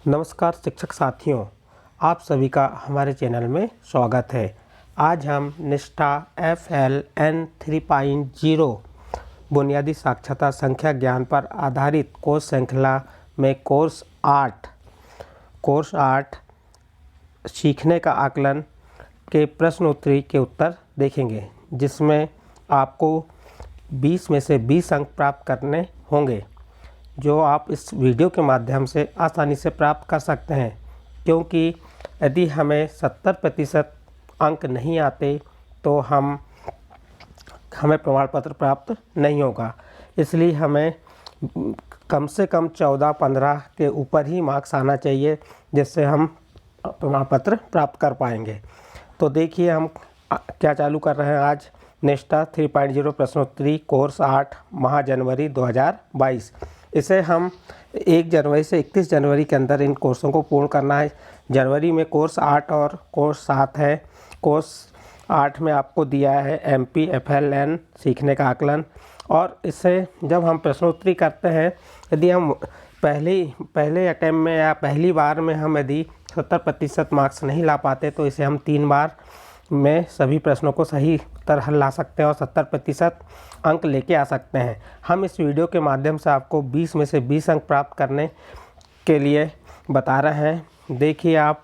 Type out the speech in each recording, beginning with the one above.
नमस्कार शिक्षक साथियों, आप सभी का हमारे चैनल में स्वागत है। आज हम निष्ठा FLN 3.0 बुनियादी साक्षरता संख्या ज्ञान पर आधारित कोर्स श्रृंखला में कोर्स 8 सीखने का आकलन के प्रश्नोत्तरी के उत्तर देखेंगे, जिसमें आपको 20 में से 20 अंक प्राप्त करने होंगे, जो आप इस वीडियो के माध्यम से आसानी से प्राप्त कर सकते हैं। क्योंकि यदि हमें 70% अंक नहीं आते तो हमें प्रमाण पत्र प्राप्त नहीं होगा। इसलिए हमें कम से कम 14-15 के ऊपर ही मार्क्स आना चाहिए, जिससे हम प्रमाण पत्र प्राप्त कर पाएंगे। तो देखिए हम क्या चालू कर रहे हैं। आज निष्ठा 3.0 प्रश्नोत्तरी कोर्स 8 माह जनवरी 2022। इसे हम 1 जनवरी से 31 जनवरी के अंदर इन कोर्सों को पूर्ण करना है। जनवरी में कोर्स 8 और कोर्स 7 है। कोर्स 8 में आपको दिया है MP FLN सीखने का आकलन, और इससे जब हम प्रश्नोत्तरी करते हैं, यदि हम पहले अटैम्प्ट में या पहली बार में हम यदि 70% मार्क्स नहीं ला पाते तो इसे हम 3 बार में सभी प्रश्नों को सही उत्तर हल ला सकते हैं और 70% अंक लेके आ सकते हैं। हम इस वीडियो के माध्यम से आपको 20 में से 20 अंक प्राप्त करने के लिए बता रहे हैं। देखिए आप,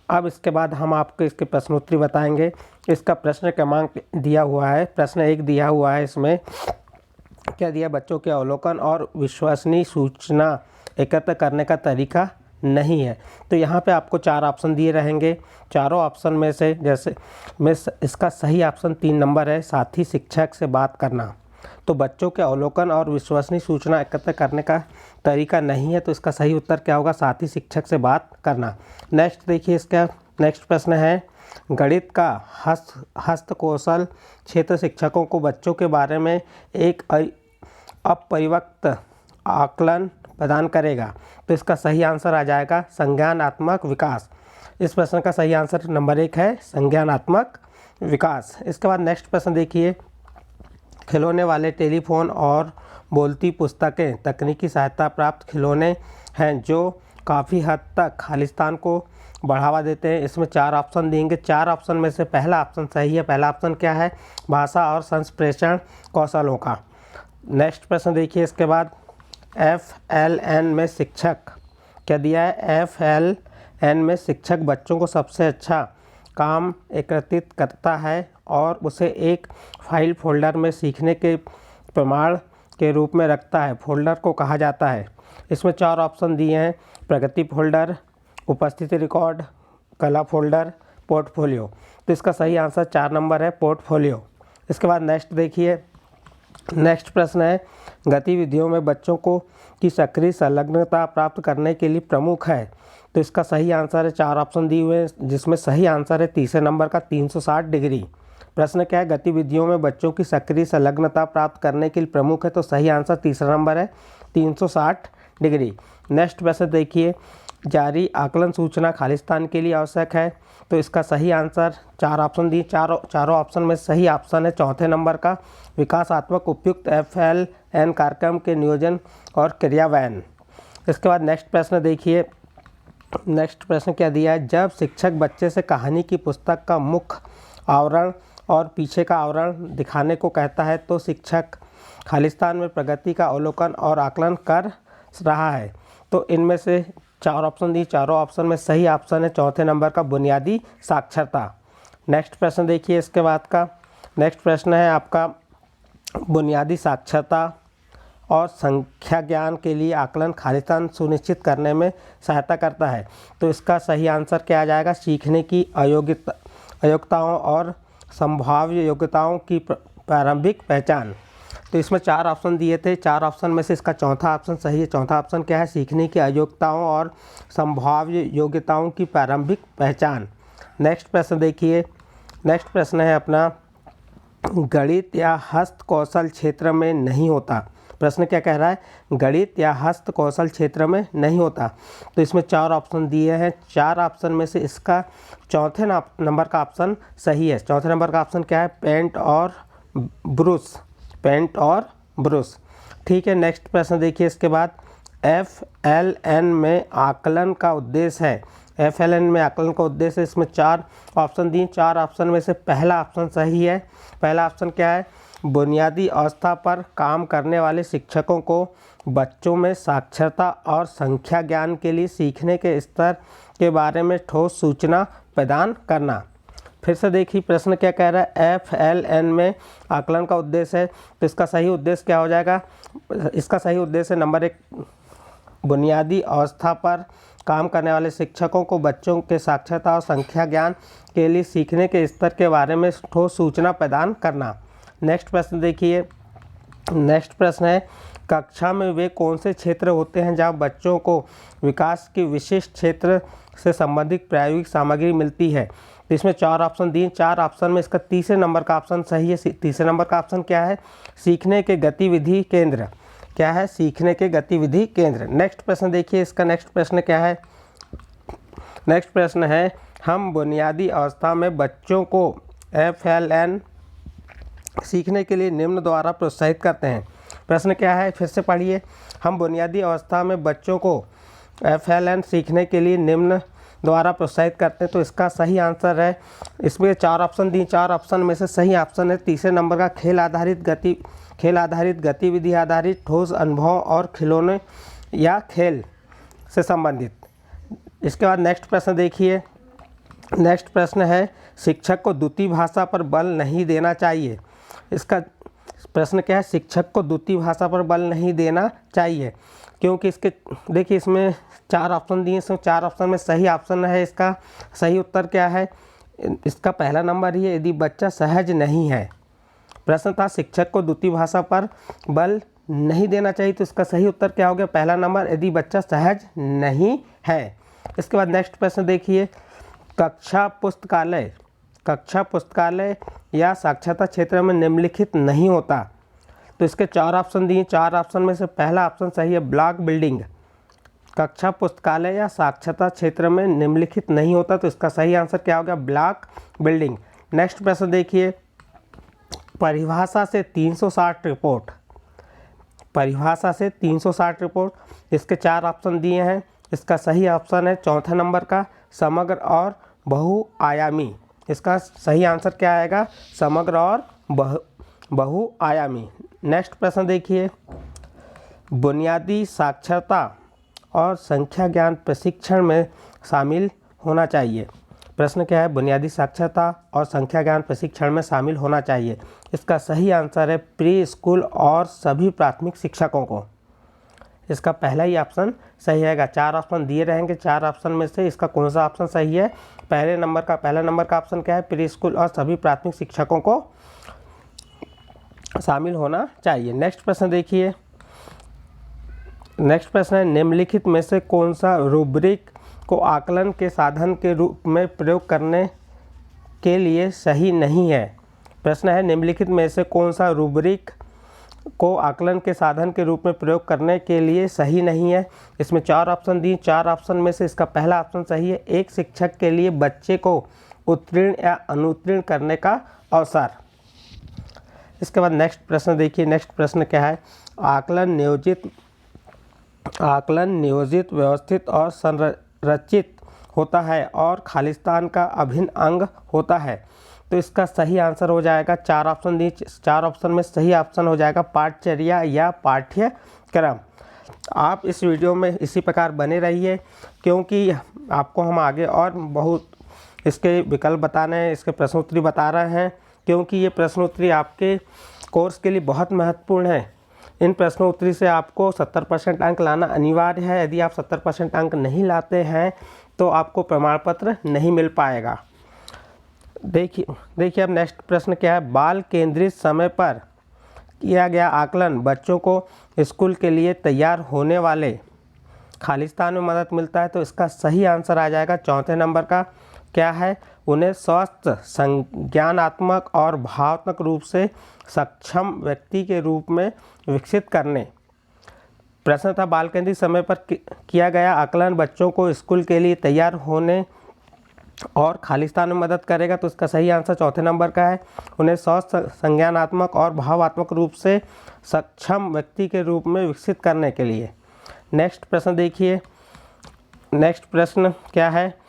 अब इसके बाद हम आपको इसके प्रश्नोत्तरी बताएंगे। इसका प्रश्न क्रमांक दिया हुआ है, प्रश्न 1 दिया हुआ है। इसमें क्या दिया? बच्चों के अवलोकन और विश्वसनीय सूचना एकत्र करने का तरीका नहीं है। तो यहाँ पे आपको 4 ऑप्शन दिए रहेंगे। चारों ऑप्शन में से जैसे में इसका सही ऑप्शन 3 नंबर है, साथी शिक्षक से बात करना। तो बच्चों के अवलोकन और विश्वसनीय सूचना एकत्र करने का तरीका नहीं है, तो इसका सही उत्तर क्या होगा? साथी शिक्षक से बात करना। नेक्स्ट देखिए, इसका नेक्स्ट प्रश्न है, गणित का हस्तकौशल क्षेत्र शिक्षकों को बच्चों के बारे में एक अपरिपक्व आकलन प्रदान करेगा। तो इसका सही आंसर आ जाएगा संज्ञानात्मक विकास। इस प्रश्न का सही आंसर नंबर 1 है, संज्ञानात्मक विकास। इसके बाद नेक्स्ट प्रश्न देखिए, खिलौने वाले टेलीफोन और बोलती पुस्तकें तकनीकी सहायता प्राप्त खिलौने हैं जो काफ़ी हद तक खालिस्तान को बढ़ावा देते हैं। इसमें 4 ऑप्शन देंगे। 4 ऑप्शन में से पहला ऑप्शन सही है। पहला ऑप्शन क्या है? भाषा और संप्रेषण कौशलों का। नेक्स्ट प्रश्न देखिए, इसके बाद FLN में शिक्षक क्या दिया है? FLN में शिक्षक बच्चों को सबसे अच्छा काम एकत्रित करता है और उसे एक फाइल फोल्डर में सीखने के प्रमाण के रूप में रखता है। फोल्डर को कहा जाता है। इसमें 4 ऑप्शन दिए हैं, प्रगति फोल्डर, उपस्थिति रिकॉर्ड, कला फोल्डर, पोर्टफोलियो। तो इसका सही आंसर 4 नंबर है, पोर्टफोलियो। इसके बाद नेक्स्ट देखिए, नेक्स्ट प्रश्न है, गतिविधियों में बच्चों को की सक्रिय संलग्नता प्राप्त करने के लिए प्रमुख है। तो इसका सही आंसर है, 4 ऑप्शन दिए हुए हैं, जिसमें सही आंसर है तीसरे नंबर का 360 डिग्री। प्रश्न क्या है? गतिविधियों में बच्चों की सक्रिय संलग्नता प्राप्त करने के लिए प्रमुख है। तो सही आंसर तीसरा नंबर है 360 डिग्री। नेक्स्ट प्रश्न देखिए, जारी आकलन सूचना खालिस्तान के लिए आवश्यक है। तो इसका सही आंसर 4 ऑप्शन दिए, चारों ऑप्शन में सही ऑप्शन है चौथे नंबर का, विकासात्मक उपयुक्त FLN कार्यक्रम के नियोजन और क्रियान्वयन। इसके बाद नेक्स्ट प्रश्न देखिए, नेक्स्ट प्रश्न क्या दिया है? जब शिक्षक बच्चे से कहानी की पुस्तक का मुख्य आवरण और पीछे का आवरण दिखाने को कहता है तो शिक्षक खालिस्तान में प्रगति का अवलोकन और आकलन कर रहा है। तो इनमें से 4 ऑप्शन दी, चारों ऑप्शन में सही ऑप्शन है चौथे नंबर का, बुनियादी साक्षरता। नेक्स्ट प्रश्न देखिए, इसके बाद का नेक्स्ट प्रश्न है आपका, बुनियादी साक्षरता और संख्या ज्ञान के लिए आकलन खालिस्तान सुनिश्चित करने में सहायता करता है। तो इसका सही आंसर क्या आ जाएगा? सीखने की अयोग्यताओं और संभाव्य योग्यताओं की प्रारंभिक पहचान। तो इसमें 4 ऑप्शन दिए थे, 4 ऑप्शन में से इसका चौथा ऑप्शन सही है। चौथा ऑप्शन क्या है? सीखने की अयोग्यताओं और संभाव्य योग्यताओं की प्रारंभिक पहचान। नेक्स्ट प्रश्न देखिए, नेक्स्ट प्रश्न है अपना, गणित या हस्तकौशल क्षेत्र में नहीं होता। प्रश्न क्या कह रहा है? गणित या हस्तकौशल क्षेत्र में नहीं होता। तो इसमें 4 ऑप्शन दिए हैं। 4 ऑप्शन में से इसका चौथे नंबर का ऑप्शन सही है। चौथे नंबर का ऑप्शन क्या है? पेंट और ब्रश। ठीक है। नेक्स्ट प्रश्न देखिए, इसके बाद FLN में आकलन का उद्देश्य है। FLN में आकलन का उद्देश्य, इसमें 4 ऑप्शन दिए, 4 ऑप्शन में से पहला ऑप्शन सही है। पहला ऑप्शन क्या है? बुनियादी अवस्था पर काम करने वाले शिक्षकों को बच्चों में साक्षरता और संख्या ज्ञान के लिए सीखने के स्तर के बारे में ठोस सूचना प्रदान करना। फिर से देखिए प्रश्न क्या कह रहा है, FLN में आकलन का उद्देश्य है, तो इसका सही उद्देश्य क्या हो जाएगा? इसका सही उद्देश्य नंबर 1, बुनियादी अवस्था पर काम करने वाले शिक्षकों को बच्चों के साक्षरता और संख्या ज्ञान के लिए सीखने के स्तर के बारे में ठोस सूचना प्रदान करना। नेक्स्ट प्रश्न देखिए, नेक्स्ट प्रश्न है, कक्षा में वे कौन से क्षेत्र होते हैं जहां बच्चों को विकास के विशिष्ट क्षेत्र से संबंधित प्रायोगिक सामग्री मिलती है? तो इसमें 4 ऑप्शन दिए, 4 ऑप्शन में इसका तीसरे नंबर का ऑप्शन सही है। तीसरे नंबर का ऑप्शन क्या है? सीखने के गतिविधि केंद्र। क्या है? सीखने के गतिविधि केंद्र। नेक्स्ट प्रश्न देखिए, इसका नेक्स्ट प्रश्न क्या है? नेक्स्ट प्रश्न है, हम बुनियादी अवस्था में बच्चों को FLN सीखने के लिए निम्न द्वारा प्रोत्साहित करते हैं। प्रश्न क्या है? फिर से पढ़िए, हम बुनियादी अवस्था में बच्चों को FLN सीखने के लिए निम्न द्वारा प्रोत्साहित करते हैं। तो इसका सही आंसर है, इसमें 4 ऑप्शन दिए, 4 ऑप्शन में से सही ऑप्शन है तीसरे नंबर का, खेल आधारित गतिविधि आधारित ठोस अनुभव और खिलौने या खेल से संबंधित। इसके बाद नेक्स्ट प्रश्न देखिए, नेक्स्ट प्रश्न है, शिक्षक को द्वितीय भाषा पर बल नहीं देना चाहिए। इसका प्रश्न क्या है? शिक्षक को द्वितीय भाषा पर बल नहीं देना चाहिए, क्योंकि इसके देखिए इसमें 4 ऑप्शन दिए, इसमें 4 ऑप्शन में सही ऑप्शन है, इसका सही उत्तर क्या है? इसका पहला नंबर ही है, यदि बच्चा सहज नहीं है। प्रश्न था शिक्षक को द्वितीय भाषा पर बल नहीं देना चाहिए, तो इसका सही उत्तर क्या हो गया? पहला नंबर, यदि बच्चा सहज नहीं है। इसके बाद नेक्स्ट प्रश्न देखिए, कक्षा पुस्तकालय या साक्षरता क्षेत्र में निम्नलिखित नहीं होता। तो इसके 4 ऑप्शन दिए, 4 ऑप्शन में से पहला ऑप्शन सही है, ब्लॉक बिल्डिंग। कक्षा पुस्तकालय या साक्षरता क्षेत्र में निम्नलिखित नहीं होता, तो इसका सही आंसर क्या हो गया? Block building. नेक्स्ट प्रश्न देखिए, परिभाषा से 360 रिपोर्ट। परिभाषा से 360 रिपोर्ट, इसके 4 ऑप्शन दिए हैं, इसका सही ऑप्शन है चौथा नंबर का, समग्र और बहुआयामी। इसका सही आंसर क्या आएगा? समग्र और बहुआयामी। नेक्स्ट प्रश्न देखिए, बुनियादी साक्षरता और संख्या ज्ञान प्रशिक्षण में शामिल होना चाहिए। प्रश्न क्या है? बुनियादी साक्षरता और संख्या ज्ञान प्रशिक्षण में शामिल होना चाहिए। इसका सही आंसर है प्री स्कूल और सभी प्राथमिक शिक्षकों को। इसका पहला ही ऑप्शन सही रहेगा। 4 ऑप्शन दिए रहेंगे, 4 ऑप्शन में से इसका कौन सा ऑप्शन सही है? पहला नंबर का ऑप्शन क्या है? प्री स्कूल और सभी प्राथमिक शिक्षकों को शामिल होना चाहिए। नेक्स्ट प्रश्न देखिए, नेक्स्ट प्रश्न है, निम्नलिखित में से कौन सा रूब्रिक को आकलन के साधन के रूप में प्रयोग करने के लिए सही नहीं है? प्रश्न है, निम्नलिखित में से कौन सा रूब्रिक को आकलन के साधन के रूप में प्रयोग करने के लिए सही नहीं है? इसमें 4 ऑप्शन दिए, 4 ऑप्शन में से इसका पहला ऑप्शन सही है, एक शिक्षक के लिए बच्चे को उत्तीर्ण या अनुत्तीर्ण करने का अवसर। इसके बाद नेक्स्ट प्रश्न देखिए, नेक्स्ट प्रश्न क्या है? आकलन नियोजित, व्यवस्थित और संरचित होता है और खालिस्तान का अभिन्न अंग होता है। तो इसका सही आंसर हो जाएगा, 4 ऑप्शन दिए, 4 ऑप्शन में सही ऑप्शन हो जाएगा पाठचर्या या पाठ्यक्रम। आप इस वीडियो में इसी प्रकार बने रहिए, क्योंकि आपको हम आगे और बहुत इसके विकल्प बताने हैं, इसके प्रश्नोत्तरी बता रहे हैं, क्योंकि ये प्रश्नोत्तरी आपके कोर्स के लिए बहुत महत्वपूर्ण है। इन प्रश्नोत्तरी से आपको 70% अंक लाना अनिवार्य है। यदि आप 70% अंक नहीं लाते हैं तो आपको प्रमाण पत्र नहीं मिल पाएगा। देखिए अब नेक्स्ट प्रश्न क्या है? बाल केंद्रित समय पर किया गया आकलन बच्चों को स्कूल के लिए तैयार होने वाले खालिस्तान में मदद मिलता है। तो इसका सही आंसर आ जाएगा चौथे नंबर का, क्या है? उन्हें स्वस्थ, संज्ञानात्मक और भावनात्मक रूप से सक्षम व्यक्ति के रूप में विकसित करने। प्रश्न था, बाल केंद्रित समय पर किया गया आकलन बच्चों को स्कूल के लिए तैयार होने और खालिस्तान में मदद करेगा। तो इसका सही आंसर चौथे नंबर का है, उन्हें स्वस्थ, संज्ञानात्मक और भावात्मक रूप से सक्षम व्यक्ति के रूप में विकसित करने के लिए। नेक्स्ट प्रश्न देखिए, नेक्स्ट प्रश्न क्या है।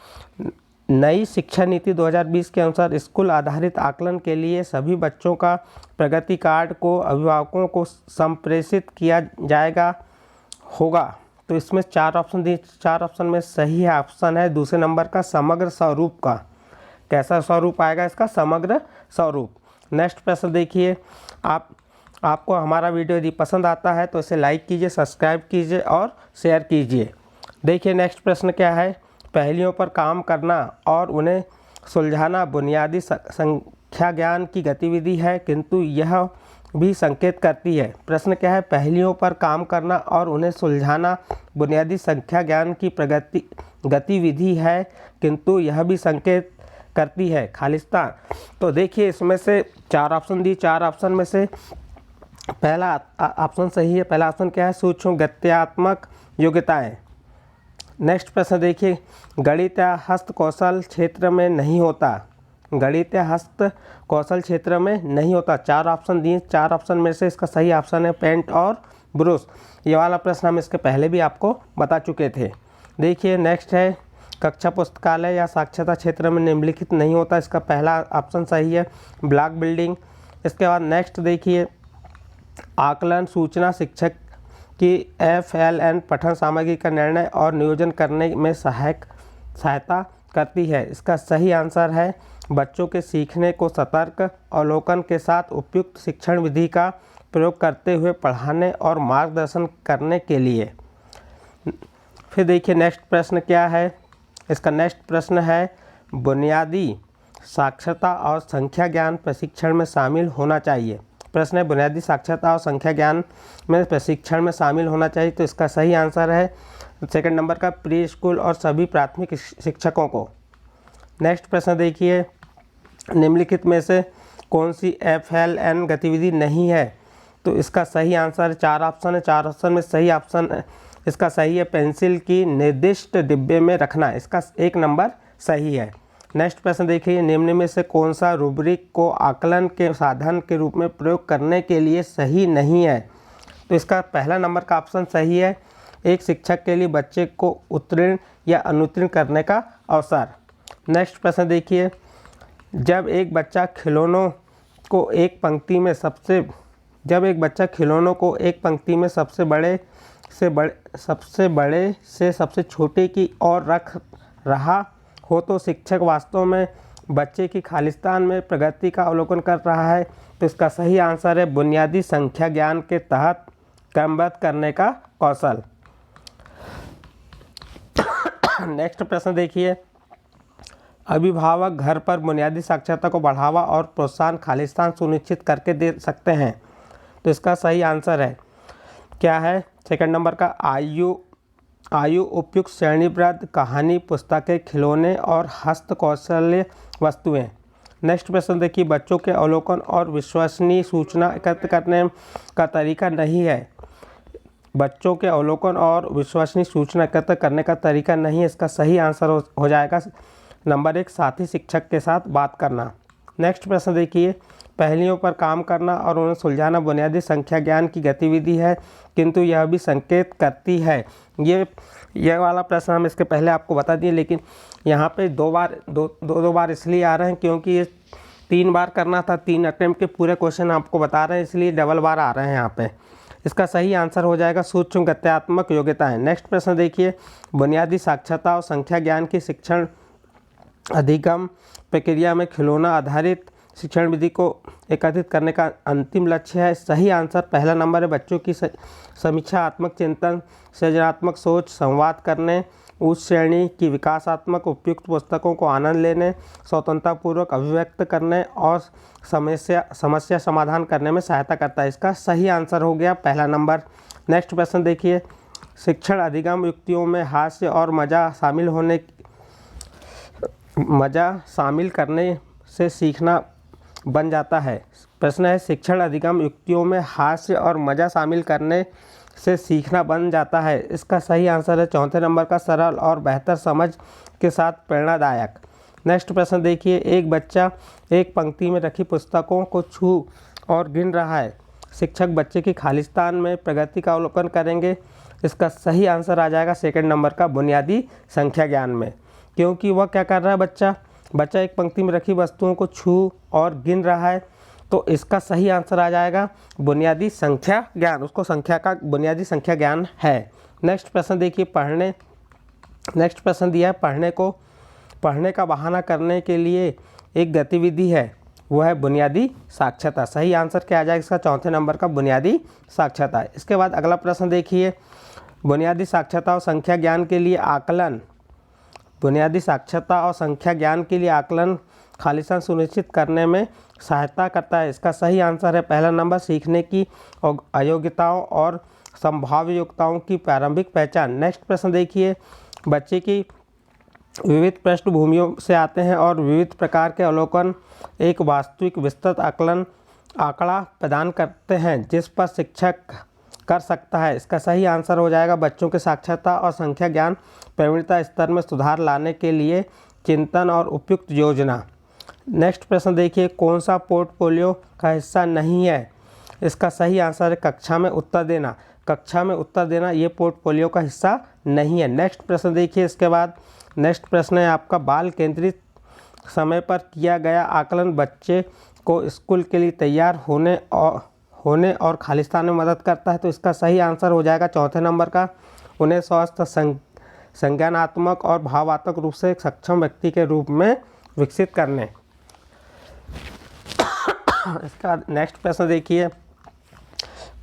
नई शिक्षा नीति 2020 के अनुसार स्कूल आधारित आकलन के लिए सभी बच्चों का प्रगति कार्ड को अभिभावकों को संप्रेषित किया जाएगा होगा। तो इसमें 4 ऑप्शन दिए, 4 ऑप्शन में सही ऑप्शन है दूसरे नंबर का समग्र स्वरूप का। कैसा स्वरूप आएगा इसका? समग्र स्वरूप। नेक्स्ट प्रश्न देखिए, आपको हमारा वीडियो यदि पसंद आता है तो इसे लाइक कीजिए, सब्सक्राइब कीजिए और शेयर कीजिए। देखिए नेक्स्ट प्रश्न क्या है। पहेलियों पर काम करना और उन्हें सुलझाना बुनियादी संख्या ज्ञान की गतिविधि है, किंतु यह भी संकेत करती है। प्रश्न क्या है। पहेलियों पर काम करना और उन्हें सुलझाना बुनियादी संख्या ज्ञान की गतिविधि है, किंतु यह भी संकेत करती है। खालिस्तान। तो देखिए इसमें से 4 ऑप्शन दी, 4 ऑप्शन में से पहला ऑप्शन सही है। पहला ऑप्शन क्या है? सूक्ष्म गत्यात्मक योग्यताएं। नेक्स्ट प्रश्न देखिए, गणित या हस्त कौशल क्षेत्र में नहीं होता। गणित या हस्त कौशल क्षेत्र में नहीं होता। 4 ऑप्शन दिए, 4 ऑप्शन में से इसका सही ऑप्शन है पेंट और ब्रश। ये वाला प्रश्न हम इसके पहले भी आपको बता चुके थे। देखिए नेक्स्ट है, कक्षा पुस्तकालय या साक्षरता क्षेत्र में निम्नलिखित नहीं होता। इसका पहला ऑप्शन सही है ब्लॉक बिल्डिंग। इसके बाद नेक्स्ट देखिए, आकलन सूचना शिक्षक की FLN पठन सामग्री का निर्णय और नियोजन करने में सहायता करती है। इसका सही आंसर है बच्चों के सीखने को सतर्क अवलोकन के साथ उपयुक्त शिक्षण विधि का प्रयोग करते हुए पढ़ाने और मार्गदर्शन करने के लिए। फिर देखिए नेक्स्ट प्रश्न क्या है। इसका नेक्स्ट प्रश्न है, बुनियादी साक्षरता और संख्या ज्ञान प्रशिक्षण में शामिल होना चाहिए। प्रश्न है, बुनियादी साक्षरता और संख्या ज्ञान में प्रशिक्षण में शामिल होना चाहिए। तो इसका सही आंसर है सेकंड नंबर का प्री स्कूल और सभी प्राथमिक शिक्षकों को। नेक्स्ट प्रश्न देखिए, निम्नलिखित में से कौन सी FLN गतिविधि नहीं है। तो इसका सही आंसर है 4 ऑप्शन है, 4 ऑप्शन में सही ऑप्शन है इसका सही है पेंसिल की निर्दिष्ट डिब्बे में रखना। इसका 1 नंबर सही है। नेक्स्ट प्रश्न देखिए, निम्न में से कौन सा रूब्रिक को आकलन के साधन के रूप में प्रयोग करने के लिए सही नहीं है। तो इसका पहला नंबर का ऑप्शन सही है, एक शिक्षक के लिए बच्चे को उत्तीर्ण या अनुत्तीर्ण करने का अवसर। नेक्स्ट प्रश्न देखिए, जब एक बच्चा खिलौनों को एक पंक्ति में सबसे बड़े से सबसे छोटे की ओर रख रहा हो तो शिक्षक वास्तव में बच्चे की खालिस्तान में प्रगति का अवलोकन कर रहा है। तो इसका सही आंसर है बुनियादी संख्या ज्ञान के तहत क्रमबद्ध करने का कौशल। नेक्स्ट प्रश्न देखिए, अभिभावक घर पर बुनियादी साक्षरता को बढ़ावा और प्रोत्साहन खालिस्तान सुनिश्चित करके दे सकते हैं। तो इसका सही आंसर है क्या है? सेकंड नंबर का आयु उपयुक्त श्रेणीबद्ध कहानी पुस्तकें, खिलौने और हस्तकौशल्य वस्तुएं। नेक्स्ट प्रश्न देखिए, बच्चों के अवलोकन और विश्वसनीय सूचना एकत्र करने का तरीका नहीं है। बच्चों के अवलोकन और विश्वसनीय सूचना एकत्र करने का तरीका नहीं है। इसका सही आंसर हो जाएगा नंबर 1 साथी शिक्षक के साथ बात करना। नेक्स्ट प्रश्न देखिए, पहेलियों पर काम करना और उन्हें सुलझाना बुनियादी संख्या ज्ञान की गतिविधि है, किंतु यह भी संकेत करती है। ये वाला प्रश्न हम इसके पहले आपको बता दिए, लेकिन यहाँ पे दो बार इसलिए आ रहे हैं क्योंकि ये 3 बार करना था। 3 अटेम्प्ट के पूरे क्वेश्चन आपको बता रहे हैं, इसलिए डबल बार आ रहे हैं यहाँ पे। इसका सही आंसर हो जाएगा सूक्ष्म गत्यात्मक योग्यताएं। नेक्स्ट प्रश्न देखिए, बुनियादी साक्षरता और संख्या ज्ञान की शिक्षण अधिगम प्रक्रिया में खिलौना आधारित शिक्षण विधि को एकत्रित करने का अंतिम लक्ष्य है। सही आंसर पहला नंबर है बच्चों की समीक्षात्मक चिंतन, सृजनात्मक सोच, संवाद करने, उच्च श्रेणी की विकासात्मक उपयुक्त पुस्तकों को आनंद लेने, स्वतंत्रतापूर्वक अभिव्यक्त करने और समस्या समाधान करने में सहायता करता है। इसका सही आंसर हो गया पहला नंबर। नेक्स्ट प्रश्न देखिए, शिक्षण अधिगम युक्तियों में हास्य और मज़ा शामिल करने से सीखना बन जाता है। प्रश्न है, शिक्षण अधिगम युक्तियों में हास्य और मज़ा शामिल करने से सीखना बन जाता है। इसका सही आंसर है चौथे नंबर का सरल और बेहतर समझ के साथ प्रेरणादायक। नेक्स्ट प्रश्न देखिए, एक बच्चा एक पंक्ति में रखी पुस्तकों को छू और गिन रहा है। शिक्षक बच्चे की खालिस्तान में प्रगति का अवलोकन करेंगे। इसका सही आंसर आ जाएगा सेकंड नंबर का बुनियादी संख्या ज्ञान में, क्योंकि वह क्या कर रहा है बच्चा एक पंक्ति में रखी वस्तुओं को छू और गिन रहा है, तो इसका सही आंसर आ जाएगा बुनियादी संख्या ज्ञान, उसको संख्या का बुनियादी संख्या ज्ञान है। नेक्स्ट प्रश्न देखिए, नेक्स्ट प्रश्न दिया है पढ़ने का बहाना करने के लिए एक गतिविधि है, वो है बुनियादी साक्षरता। सही आंसर क्या आ जाएगा इसका चौथे नंबर का बुनियादी साक्षरता। इसके बाद अगला प्रश्न देखिए, बुनियादी साक्षरता और संख्या ज्ञान के लिए आकलन, बुनियादी साक्षरता और संख्या ज्ञान के लिए आकलन खालिस्तान सुनिश्चित करने में सहायता करता है। इसका सही आंसर है पहला नंबर सीखने की अयोग्यताओं और संभाव्य योग्यताओं की प्रारंभिक पहचान। नेक्स्ट प्रश्न देखिए, बच्चे की विविध पृष्ठभूमियों से आते हैं और विविध प्रकार के अवलोकन एक वास्तविक विस्तृत आंकड़ा प्रदान करते हैं जिस पर शिक्षक कर सकता है। इसका सही आंसर हो जाएगा बच्चों के साक्षरता और संख्या ज्ञान प्रवीणता स्तर में सुधार लाने के लिए चिंतन और उपयुक्त योजना। नेक्स्ट प्रश्न देखिए, कौन सा पोर्टफोलियो का हिस्सा नहीं है? इसका सही आंसर है कक्षा में उत्तर देना ये पोर्टफोलियो का हिस्सा नहीं है। नेक्स्ट प्रश्न देखिए, इसके बाद नेक्स्ट प्रश्न है आपका, बाल केंद्रित समय पर किया गया आकलन बच्चे को स्कूल के लिए तैयार होने और खालिस्तान में मदद करता है। तो इसका सही आंसर हो जाएगा चौथे नंबर का, उन्हें स्वस्थ संज्ञानात्मक और भावात्मक रूप से एक सक्षम व्यक्ति के रूप में विकसित करने। इसका नेक्स्ट प्रश्न देखिए,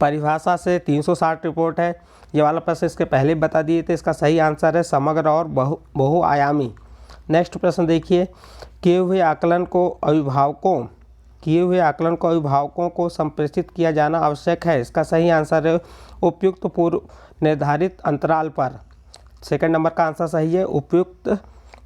परिभाषा से 360 रिपोर्ट है, ये वाला प्रश्न इसके पहले बता दिए थे। इसका सही आंसर है समग्र और बहुआयामी। नेक्स्ट प्रश्न देखिए, किए हुए आकलन को अभिभावकों को संप्रेषित किया जाना आवश्यक है। इसका सही आंसर है उपयुक्त पूर्व निर्धारित अंतराल पर। सेकंड नंबर का आंसर सही है,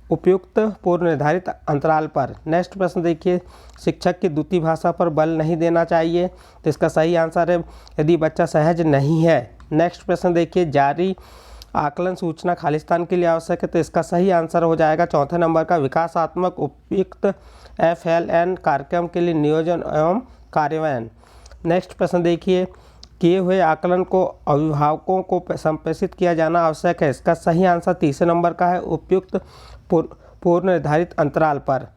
उपयुक्त पूर्व निर्धारित अंतराल पर। नेक्स्ट प्रश्न देखिए, शिक्षक की द्वितीय भाषा पर बल नहीं देना चाहिए। तो इसका सही आंसर है यदि बच्चा सहज नहीं है। नेक्स्ट प्रश्न देखिए, जारी आकलन सूचना खालिस्तान के लिए आवश्यक है। तो इसका सही आंसर हो जाएगा चौथे नंबर का, विकासात्मक उपयुक्त FLN कार्यक्रम के लिए नियोजन एवं कार्यान्वयन। नेक्स्ट प्रश्न देखिए, किए हुए आकलन को अभिभावकों को संप्रेषित किया जाना आवश्यक है। इसका सही आंसर तीसरे नंबर का है, उपयुक्त पूर्व निर्धारित अंतराल पर।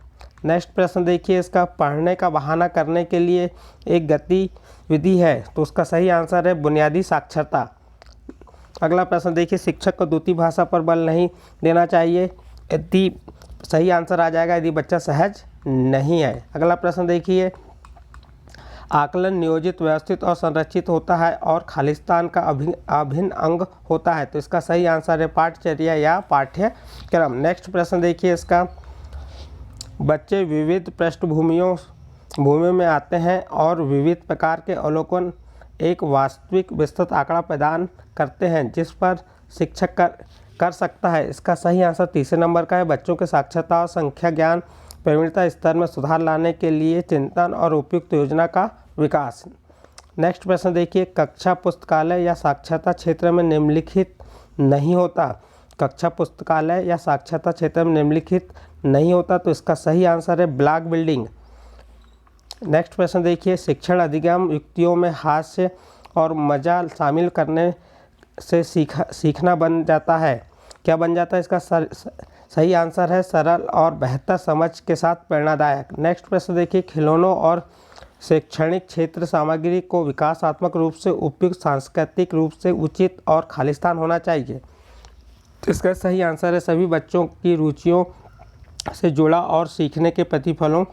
नेक्स्ट प्रश्न देखिए, इसका पढ़ने का बहाना करने के लिए एक गतिविधि है। तो उसका सही आंसर है बुनियादी साक्षरता। अगला प्रश्न देखिए, शिक्षक को द्वितीय भाषा पर बल नहीं देना चाहिए। यदि सही आंसर आ जाएगा यदि बच्चा सहज नहीं है। अगला प्रश्न देखिए, आकलन नियोजित व्यवस्थित और संरचित होता है और खालिस्तान का अभिन्न अंग होता है। तो इसका सही आंसर है पाठचर्या या पाठ्यक्रम। नेक्स्ट प्रश्न देखिए, इसका बच्चे विविध पृष्ठभूमियों में आते हैं और विविध प्रकार के अवलोकन एक वास्तविक विस्तृत आंकड़ा प्रदान करते हैं जिस पर शिक्षक कर सकता है। इसका सही आंसर तीसरे नंबर का है, बच्चों के साक्षरता और संख्या ज्ञान प्रवीणता स्तर में सुधार लाने के लिए चिंतन और उपयुक्त योजना का विकास। नेक्स्ट प्रश्न देखिए, कक्षा पुस्तकालय या साक्षरता क्षेत्र में निम्नलिखित नहीं होता। कक्षा पुस्तकालय या साक्षरता क्षेत्र में निम्नलिखित नहीं होता। तो इसका सही आंसर है ब्लॉक बिल्डिंग। नेक्स्ट प्रश्न देखिए, शिक्षण अधिगम युक्तियों में हास्य और मजा शामिल करने से सीखना बन जाता है। क्या बन जाता है? इसका सही आंसर है सरल और बेहतर समझ के साथ प्रेरणादायक। नेक्स्ट प्रश्न देखिए, खिलौनों और शैक्षणिक क्षेत्र सामग्री को विकासात्मक रूप से उपयुक्त, सांस्कृतिक रूप से उचित और खालिस्तान होना चाहिए। इसका सही आंसर है सभी बच्चों की रुचियों से जुड़ा और सीखने के प्रतिफलों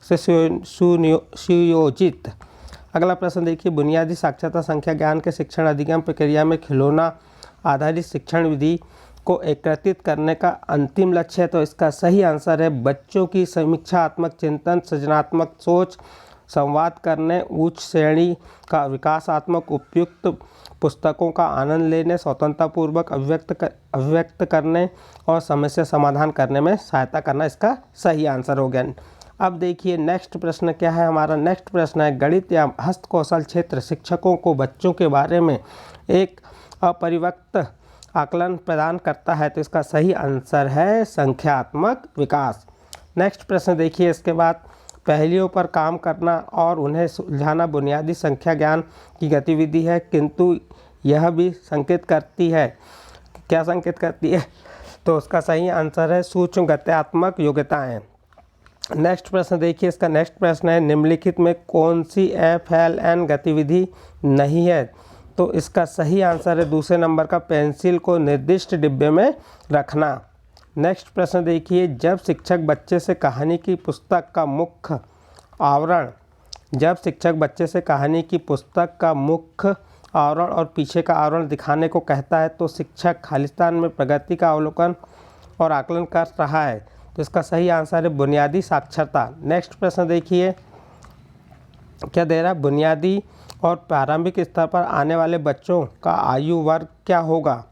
से सुयोजित। अगला प्रश्न देखिए, बुनियादी साक्षरता संख्या ज्ञान के शिक्षण अधिगम प्रक्रिया में खिलौना आधारित शिक्षण विधि को एकीकृत करने का अंतिम लक्ष्य है। तो इसका सही आंसर है बच्चों की समीक्षात्मक चिंतन, सृजनात्मक सोच, संवाद करने, उच्च श्रेणी का विकासात्मक उपयुक्त पुस्तकों का आनंद लेने, स्वतंत्रतापूर्वक अभिव्यक्त करने और समस्या समाधान करने में सहायता करना इसका सही आंसर हो गया। अब देखिए नेक्स्ट प्रश्न क्या है हमारा। नेक्स्ट प्रश्न है, गणित या हस्तकौशल क्षेत्र शिक्षकों को बच्चों के बारे में एक अपरिव्यक्त आकलन प्रदान करता है। तो इसका सही आंसर है संख्यात्मक विकास। नेक्स्ट प्रश्न देखिए, इसके बाद पहेलियों पर काम करना और उन्हें सुलझाना बुनियादी संख्या ज्ञान की गतिविधि है, किंतु यह भी संकेत करती है, क्या संकेत करती है? तो उसका सही आंसर है सूक्ष्म गत्यात्मक योग्यताएं। नेक्स्ट प्रश्न देखिए, इसका नेक्स्ट प्रश्न है निम्नलिखित में कौन सी FLN गतिविधि नहीं है? तो इसका सही आंसर है दूसरे नंबर का पेंसिल को निर्दिष्ट डिब्बे में रखना। नेक्स्ट प्रश्न देखिए, जब शिक्षक बच्चे से कहानी की पुस्तक का मुख्य आवरण और पीछे का आवरण दिखाने को कहता है तो शिक्षक खालिस्तान में प्रगति का अवलोकन और आकलन कर रहा है। तो इसका सही आंसर है बुनियादी साक्षरता। नेक्स्ट प्रश्न देखिए, क्या दे रहा है? बुनियादी और प्रारंभिक स्तर पर आने वाले बच्चों का आयु वर्ग क्या होगा?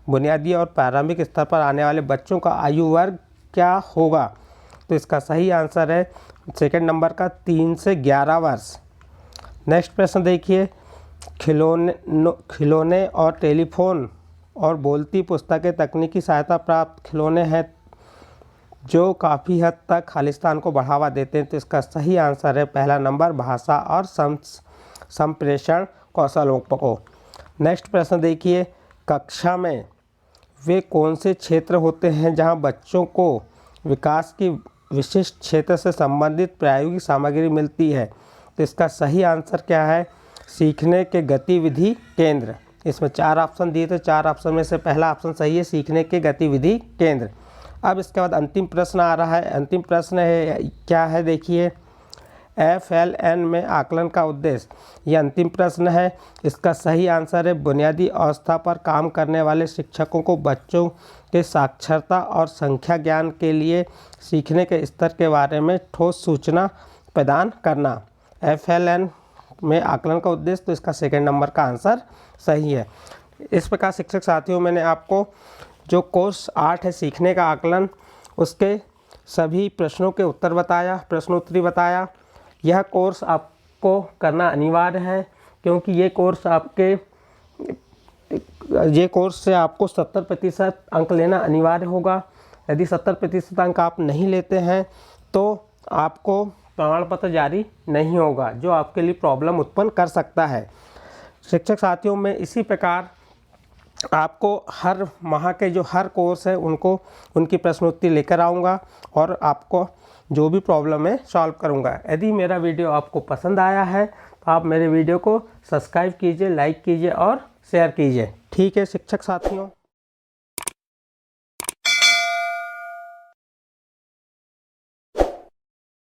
बुनियादी और प्रारंभिक स्तर पर आने वाले बच्चों का आयु वर्ग क्या होगा? तो इसका सही आंसर है सेकंड नंबर का 3 से 11 वर्ष। नेक्स्ट प्रश्न देखिए, खिलौने और टेलीफोन और बोलती पुस्तकें तकनीकी सहायता प्राप्त खिलौने हैं जो काफ़ी हद तक खालिस्तान को बढ़ावा देते हैं। तो इसका सही आंसर है पहला नंबर भाषा और संप्रेषण कौशलों को। नेक्स्ट प्रश्न देखिए, कक्षा में वे कौन से क्षेत्र होते हैं जहां बच्चों को विकास की विशिष्ट क्षेत्र से संबंधित प्रायोगिक सामग्री मिलती है? तो इसका सही आंसर क्या है? सीखने के गतिविधि केंद्र। इसमें 4 ऑप्शन दिए थे, 4 ऑप्शन में से पहला ऑप्शन सही है, सीखने के गतिविधि केंद्र। अब इसके बाद अंतिम प्रश्न आ रहा है। अंतिम प्रश्न है क्या है? देखिए, FLN में आकलन का उद्देश्य, यह अंतिम प्रश्न है। इसका सही आंसर है बुनियादी अवस्था पर काम करने वाले शिक्षकों को बच्चों के साक्षरता और संख्या ज्ञान के लिए सीखने के स्तर के बारे में ठोस सूचना प्रदान करना। FLN में आकलन का उद्देश्य, तो इसका सेकंड नंबर का आंसर सही है। इस प्रकार शिक्षक साथियों, मैंने आपको जो कोर्स 8 है सीखने का आकलन, उसके सभी प्रश्नों के उत्तर बताया, प्रश्नोत्तरी बताया। यह कोर्स आपको करना अनिवार्य है क्योंकि ये कोर्स से आपको 70% अंक लेना अनिवार्य होगा। यदि 70% अंक आप नहीं लेते हैं तो आपको प्रमाण पत्र जारी नहीं होगा, जो आपके लिए प्रॉब्लम उत्पन्न कर सकता है। शिक्षक साथियों, में इसी प्रकार आपको हर माह के जो हर कोर्स है उनकी प्रश्नोत्तरी लेकर आऊँगा और आपको जो भी प्रॉब्लम है सॉल्व करूँगा। यदि मेरा वीडियो आपको पसंद आया है तो आप मेरे वीडियो को सब्सक्राइब कीजिए, लाइक कीजिए और शेयर कीजिए। ठीक है शिक्षक साथियों।